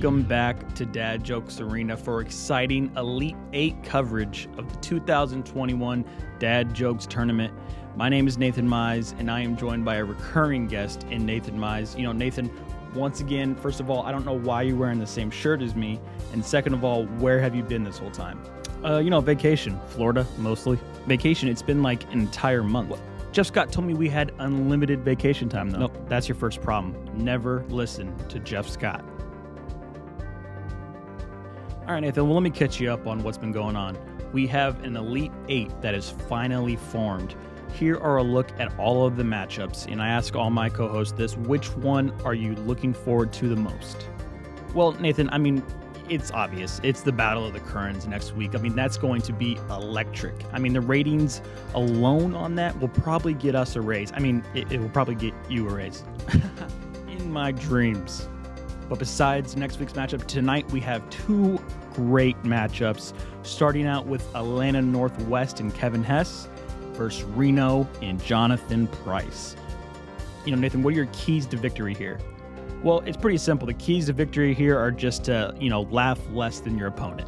Welcome back to Dad Jokes Arena for exciting Elite 8 coverage of the 2021 Dad Jokes Tournament. My name is Nathan Mize, and I am joined by a recurring guest in Nathan Mize. You know, Nathan, once again, first of all, I don't know why you're wearing the same shirt as me, and second of all, where have you been this whole time? Vacation. Florida, mostly. Vacation, it's been like an entire month. What? Jeff Scott told me we had unlimited vacation time, though. Nope, that's your first problem. Never listen to Jeff Scott. All right, Nathan, well, let me catch you up on what's been going on. We have an Elite 8 that is finally formed. Here are a look at all of the matchups, and I ask all my co-hosts this: which one are you looking forward to the most? Well, Nathan, I mean, it's obvious. It's the Battle of the Kerns next week. I mean, that's going to be electric. I mean, the ratings alone on that will probably get us a raise. I mean, it will probably get you a raise. In my dreams. But besides next week's matchup, tonight we have two great matchups, starting out with Atlanta Northwest and Kevin Hess versus Reno and Jonathan Price. You know, Nathan, what are your keys to victory here? Well, it's pretty simple. The keys to victory here are just to, laugh less than your opponent.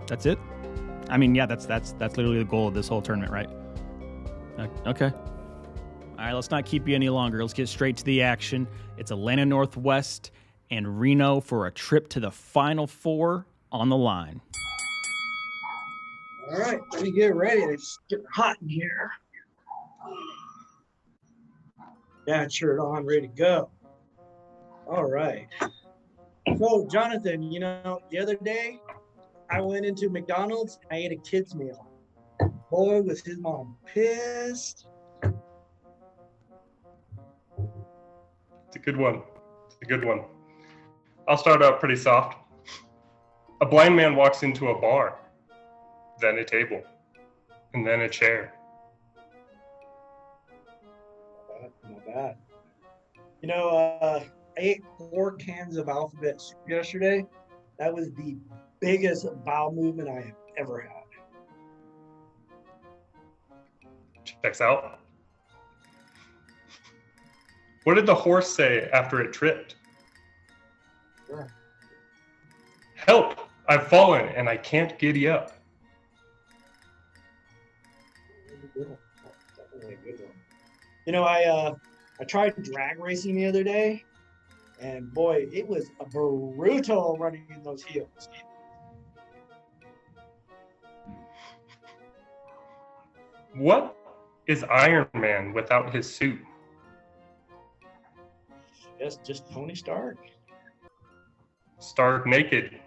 That's it? I mean, yeah, that's literally the goal of this whole tournament, right? Okay. All right, let's not keep you any longer. Let's get straight to the action. It's Atlanta Northwest and Reno for a trip to the Final Four on the line. All right, let me get ready. It's getting hot in here. Dad shirt on, ready to go. All right. So, Jonathan, the other day I went into McDonald's. I ate a kid's meal. Boy, was his mom pissed. It's a good one. I'll start out pretty soft. A blind man walks into a bar, then a table, and then a chair. Not bad. I ate 4 cans of alphabet soup yesterday. That was the biggest bowel movement I have ever had. Checks out. What did the horse say after it tripped? Sure. Help! I've fallen and I can't giddy up. Definitely a good one. I tried drag racing the other day, and boy, it was a brutal running in those heels. What is Iron Man without his suit? Just Tony Stark. Stark naked.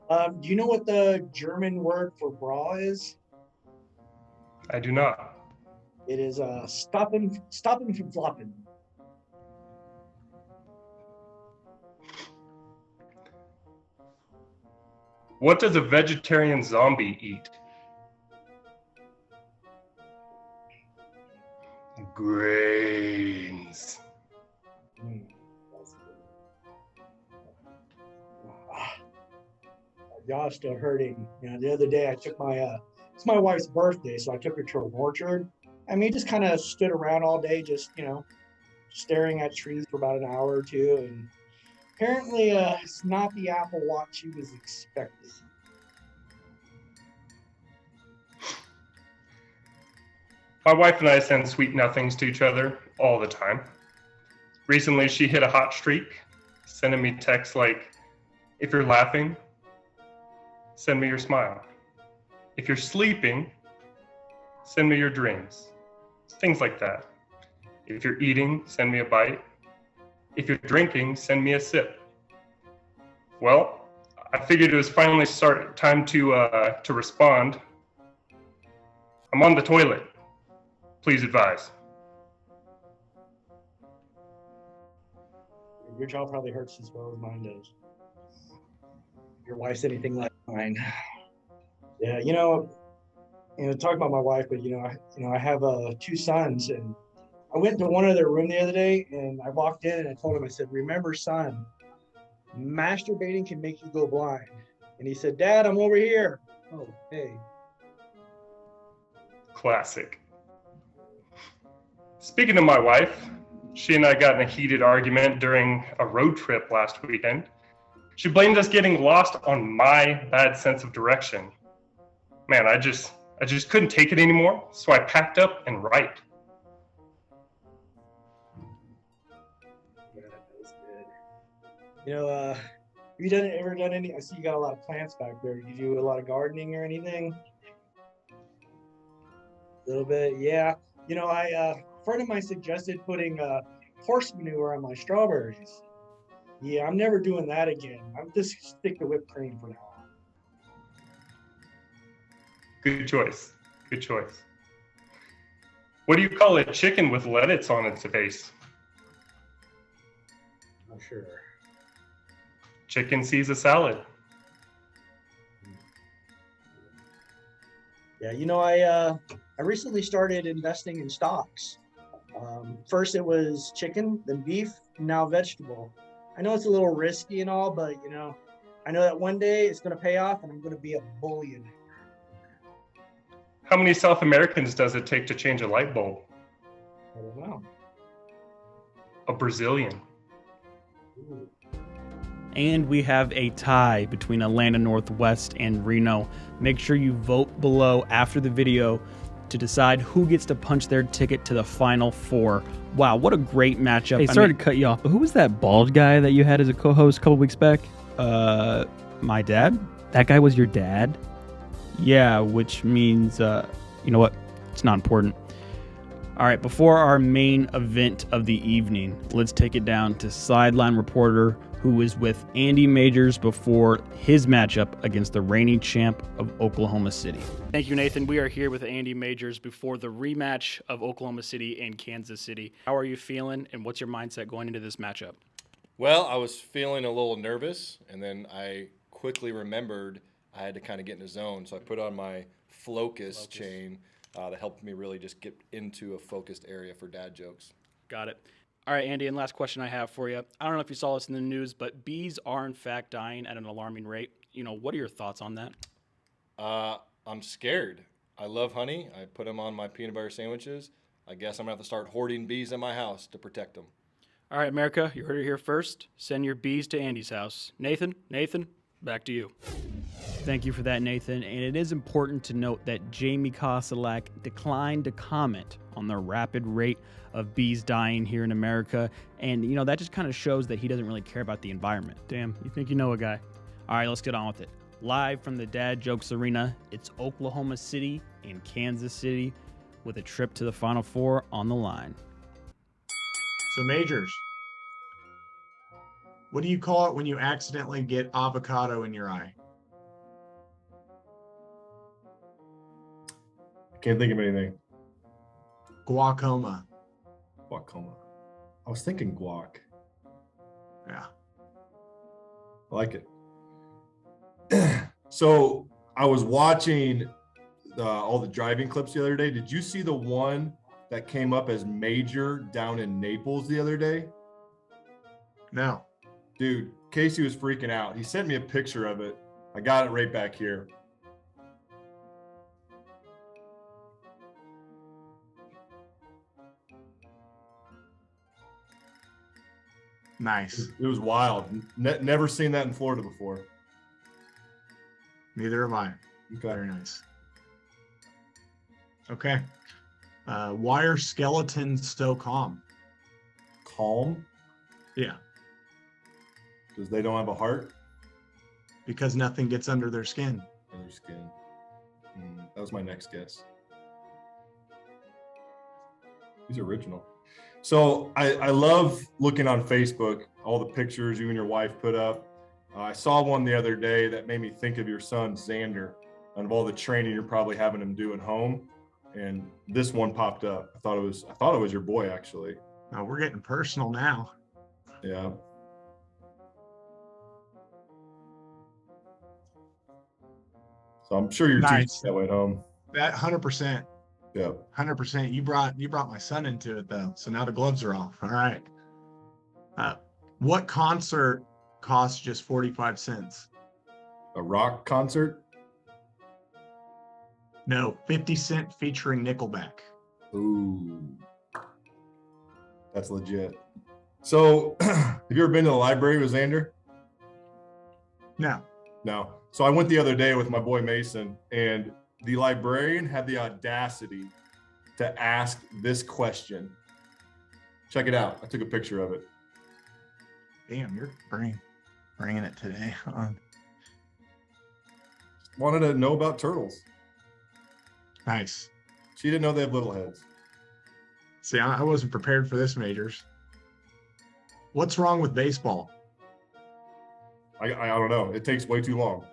Do you know what the German word for bra is? I do not. It is stopping from flopping. What does a vegetarian zombie eat? Grains. That's good. Jaw's still hurting. The other day I took it's my wife's birthday, so I took her to an orchard. I mean, just kind of stood around all day, just, staring at trees for about an hour or two. And apparently it's not the Apple Watch she was expecting. My wife and I send sweet nothings to each other all the time. Recently, she hit a hot streak, sending me texts like, if you're laughing, send me your smile. If you're sleeping, send me your dreams. Things like that. If you're eating, send me a bite. If you're drinking, send me a sip. Well, I figured it was finally time to respond. I'm on the toilet. Please advise. Your jaw probably hurts as well as mine does. Your wife's anything like mine. Yeah, talking about my wife, but I have 2 sons, and I went to one of their room the other day, and I walked in and I told him, I said, remember, son, masturbating can make you go blind. And he said, Dad, I'm over here. Oh, hey. Classic. Speaking of my wife, she and I got in a heated argument during a road trip last weekend. She blamed us getting lost on my bad sense of direction. Man, I just couldn't take it anymore, so I packed up and right. Yeah, that was good. Have you ever done any? I see you got a lot of plants back there. Do you do a lot of gardening or anything? A little bit, yeah. A friend of mine suggested putting horse manure on my strawberries. Yeah, I'm never doing that again. I'm just stick to whipped cream for now. Good choice. Good choice. What do you call a chicken with lettuce on its face? Not sure. Chicken Caesar salad. Yeah, I recently started investing in stocks. First it was chicken, then beef, now vegetable. I know it's a little risky and all, but I know that one day it's going to pay off and I'm going to be a billionaire. How many South Americans does it take to change a light bulb? I don't know. A Brazilian. Ooh. And we have a tie between Atlanta Northwest and Reno. Make sure you vote below after the video to decide who gets to punch their ticket to the Final Four. Wow, what a great matchup. Hey, sorry to cut you off, but who was that bald guy that you had as a co-host a couple weeks back? My dad? That guy was your dad? Yeah, which means, you know what? It's not important. All right, before our main event of the evening, let's take it down to sideline reporter who is with Andy Majors before his matchup against the reigning champ of Oklahoma City. Thank you, Nathan. We are here with Andy Majors before the rematch of Oklahoma City and Kansas City. How are you feeling, and what's your mindset going into this matchup? Well, I was feeling a little nervous, and then I quickly remembered I had to kind of get in the zone, so I put on my Flocus chain that helped me really just get into a focused area for dad jokes. Got it. All right, Andy, and last question I have for you. I don't know if you saw this in the news, but bees are in fact dying at an alarming rate. What are your thoughts on that? I'm scared. I love honey. I put them on my peanut butter sandwiches. I guess I'm going to have to start hoarding bees in my house to protect them. All right, America, you heard it here first. Send your bees to Andy's house. Nathan, back to you. Thank you for that, Nathan. And it is important to note that Jamie Kosalak declined to comment on the rapid rate of bees dying here in America. And, that just kind of shows that he doesn't really care about the environment. Damn, you think you know a guy. All right, let's get on with it. Live from the Dad Jokes Arena, it's Oklahoma City and Kansas City with a trip to the Final Four on the line. So, Majors, what do you call it when you accidentally get avocado in your eye? Can't think of anything. Guacoma. Guacoma. I was thinking guac. Yeah. I like it. So I was watching all the driving clips the other day. Did you see the one that came up as major down in Naples the other day? No. Dude, Casey was freaking out. He sent me a picture of it. I got it right back here. Nice. It was wild. Never seen that in Florida before. Neither have I. Okay. Very nice. Okay. Why are skeletons so calm? Calm? Yeah. Because they don't have a heart? Because nothing gets under their skin. In their skin. That was my next guess. He's original. So I love looking on Facebook, all the pictures you and your wife put up. I saw one the other day that made me think of your son, Xander, and of all the training you're probably having him do at home. And this one popped up. I thought it was your boy, actually. Now we're getting personal now. Yeah. So I'm sure you're teaching that way at home. That 100%. Yeah. 100%. You brought my son into it though. So now the gloves are off. All right. What concert costs just 45 cents? A rock concert? No, 50 Cent featuring Nickelback. Ooh. That's legit. So, have you ever been to the library with Xander? No. No. So I went the other day with my boy Mason, and the librarian had the audacity to ask this question. Check it out. I took a picture of it. Damn, you're bringing it today. Wanted to know about turtles. Nice. She didn't know they have little heads. See, I wasn't prepared for this, Majors. What's wrong with baseball? I don't know. It takes way too long.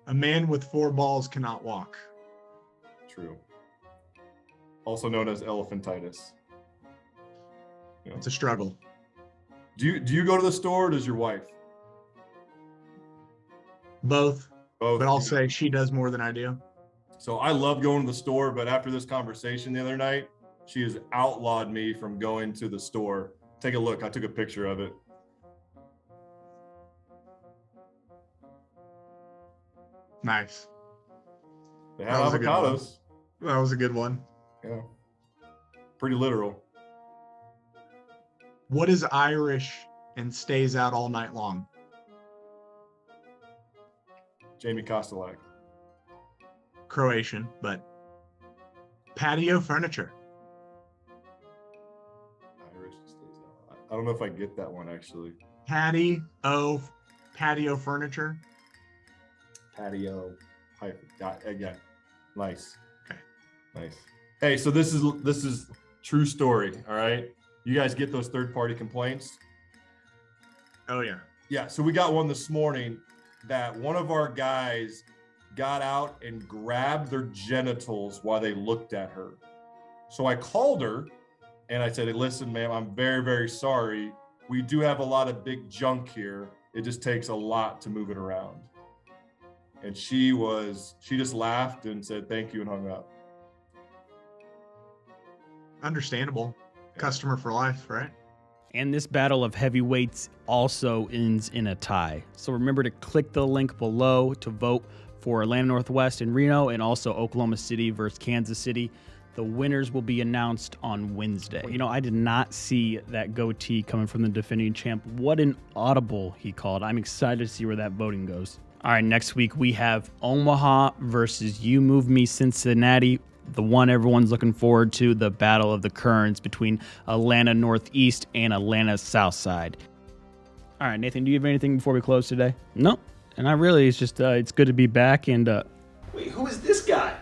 A man with 4 balls cannot walk. True. Also known as elephantitis. You know. It's a struggle. Do you go to the store, or does your wife? Both. Both. But I'll say she does more than I do. So I love going to the store, but after this conversation the other night, she has outlawed me from going to the store. Take a look. I took a picture of it. Nice. They have That was a good one. avocados. That was a good one. Yeah. Pretty literal. What is Irish and stays out all night long? Jamie Kostelak. Croatian, but patio furniture. Irish stays out. I don't know if I get that one actually. Patio furniture. Patio. Yeah. Nice. Okay. Nice. Hey, so this is true story. All right. You guys get those third-party complaints? Oh yeah. Yeah. So we got one this morning that one of our guys got out and grabbed their genitals while they looked at her. So I called her and I said, hey, listen, ma'am, I'm very, very sorry. We do have a lot of big junk here. It just takes a lot to move it around. And she just laughed and said, thank you, and hung up. Understandable. Customer for life, right? And this battle of heavyweights also ends in a tie. So remember to click the link below to vote for Atlanta Northwest and Reno, and also Oklahoma City versus Kansas City. The winners will be announced on Wednesday. You know, I did not see that goatee coming from the defending champ. What an audible he called. I'm excited to see where that voting goes. All right, next week we have Omaha versus You Move Me Cincinnati. The one everyone's looking forward to, the battle of the currents between Atlanta Northeast and Atlanta Southside. All right, Nathan, do you have anything before we close today? No, and not really. It's just, it's good to be back and, Wait, who is this guy?